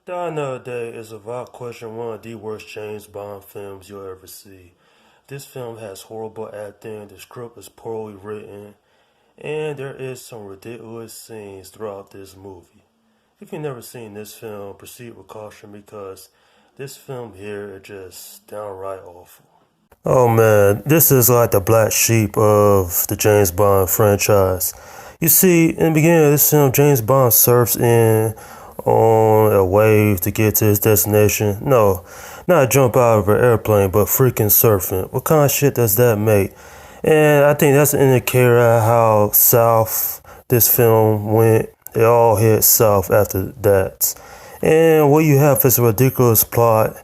Die Another Day is without question one of the worst James Bond films you'll ever see. This film has horrible acting, the script is poorly written, and there is some ridiculous scenes throughout this movie. If you've never seen this film, proceed with caution because this film here is just downright awful. Oh man, this is like the black sheep of the James Bond franchise. You see, in the beginning of this film, James Bond surfs in on a wave to get to his destination. No, not jump out of an airplane, but freaking surfing. What kind of shit does that make? And I think that's an indicator of how south this film went. It all hit south after that. And what you have is a ridiculous plot,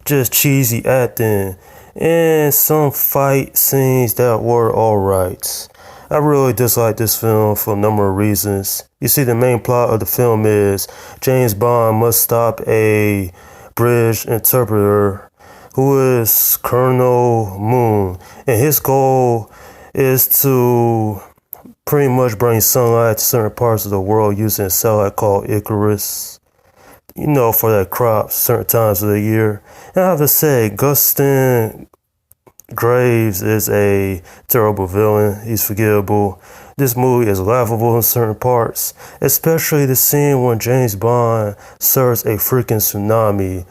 just cheesy acting, and some fight scenes that were alright. I really dislike this film for a number of reasons. You see, the main plot of the film is James Bond must stop a British interpreter who is Colonel Moon, and his goal is to pretty much bring sunlight to certain parts of the world using a satellite called Icarus. You know, for that crops certain times of the year. And I have to say, Gustin Graves is a terrible villain. He's forgettable. This movie is laughable in certain parts, especially the scene when James Bond surfs a freaking tsunami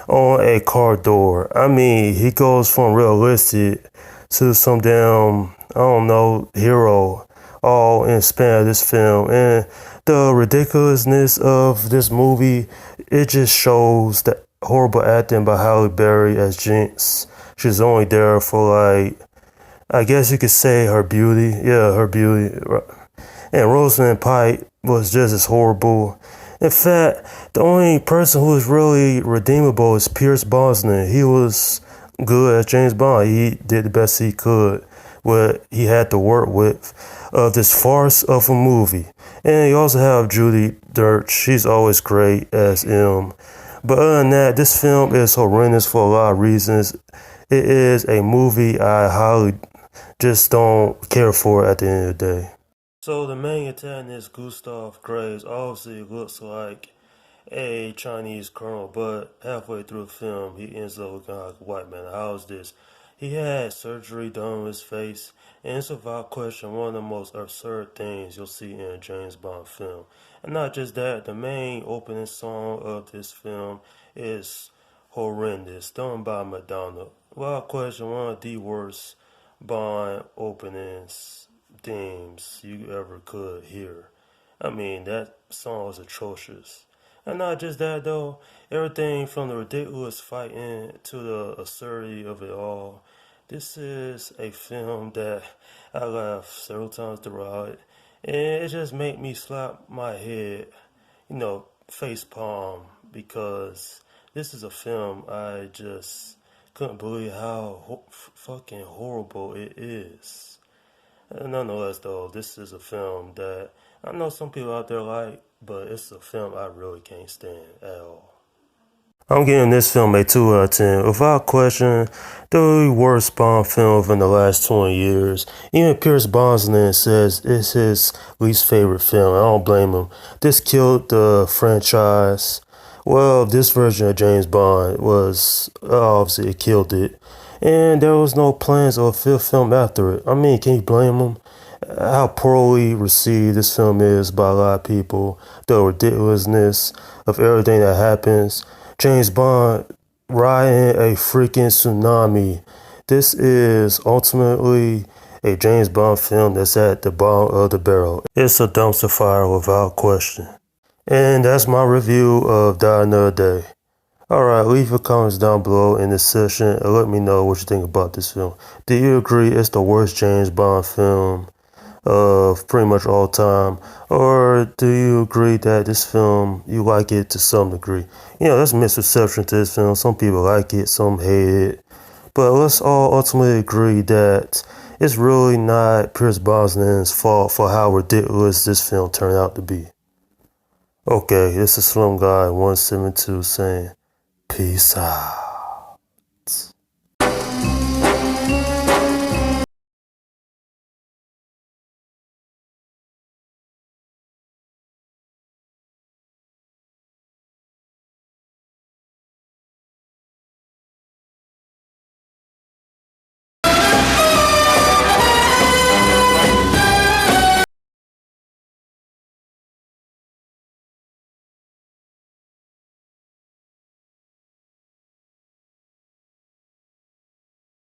on a car door. I mean, he goes from realistic to some damn, I don't know, hero all in the span of this film. And the ridiculousness of this movie, it just shows the horrible acting by Halle Berry as Jinx. She's only there for like, I guess you could say her beauty. Yeah, her beauty. And Rosamund Pike was just as horrible. In fact, the only person who was really redeemable is Pierce Brosnan. He was good as James Bond. He did the best he could, what he had to work with of this farce of a movie. And you also have Judi Dench. She's always great as M. But other than that, this film is horrendous for a lot of reasons. It is a movie I highly just don't care for at the end of the day. So the main antagonist, Gustav Graves, obviously looks like a Chinese colonel, but halfway through the film, he ends up looking like a white man. How is this? He had surgery done on his face, and it's without question one of the most absurd things you'll see in a James Bond film. And not just that, the main opening song of this film is horrendous, done by Madonna. Without question, one of the worst Bond openings themes you ever could hear. I mean, that song was atrocious. And not just that though, everything from the ridiculous fighting to the absurdity of it all. This is a film that I laughed several times throughout it. And it just made me slap my head, face palm, because this is a film I just couldn't believe how fucking horrible it is. Nonetheless, though, this is a film that I know some people out there like, but it's a film I really can't stand at all. I'm giving this film a 2 out of 10. Without question, the worst Bond film in the last 20 years. Even Pierce Brosnan says it's his least favorite film. I don't blame him. This killed the franchise. Well, this version of James Bond was, obviously, it killed it. And there was no plans of a fifth film after it. I mean, can you blame him? How poorly received this film is by a lot of people. The ridiculousness of everything that happens. James Bond riding a freaking tsunami. This is ultimately a James Bond film that's at the bottom of the barrel. It's a dumpster fire without question. And that's my review of Die Another Day. Alright, leave your comments down below in this section and let me know what you think about this film. Do you agree it's the worst James Bond film of pretty much all time? Or do you agree that this film, you like it to some degree? There's misperception to this film. Some people like it, some hate it. But let's all ultimately agree that it's really not Pierce Brosnan's fault for how ridiculous this film turned out to be. Okay, this is Slim Guy 172 saying, peace out.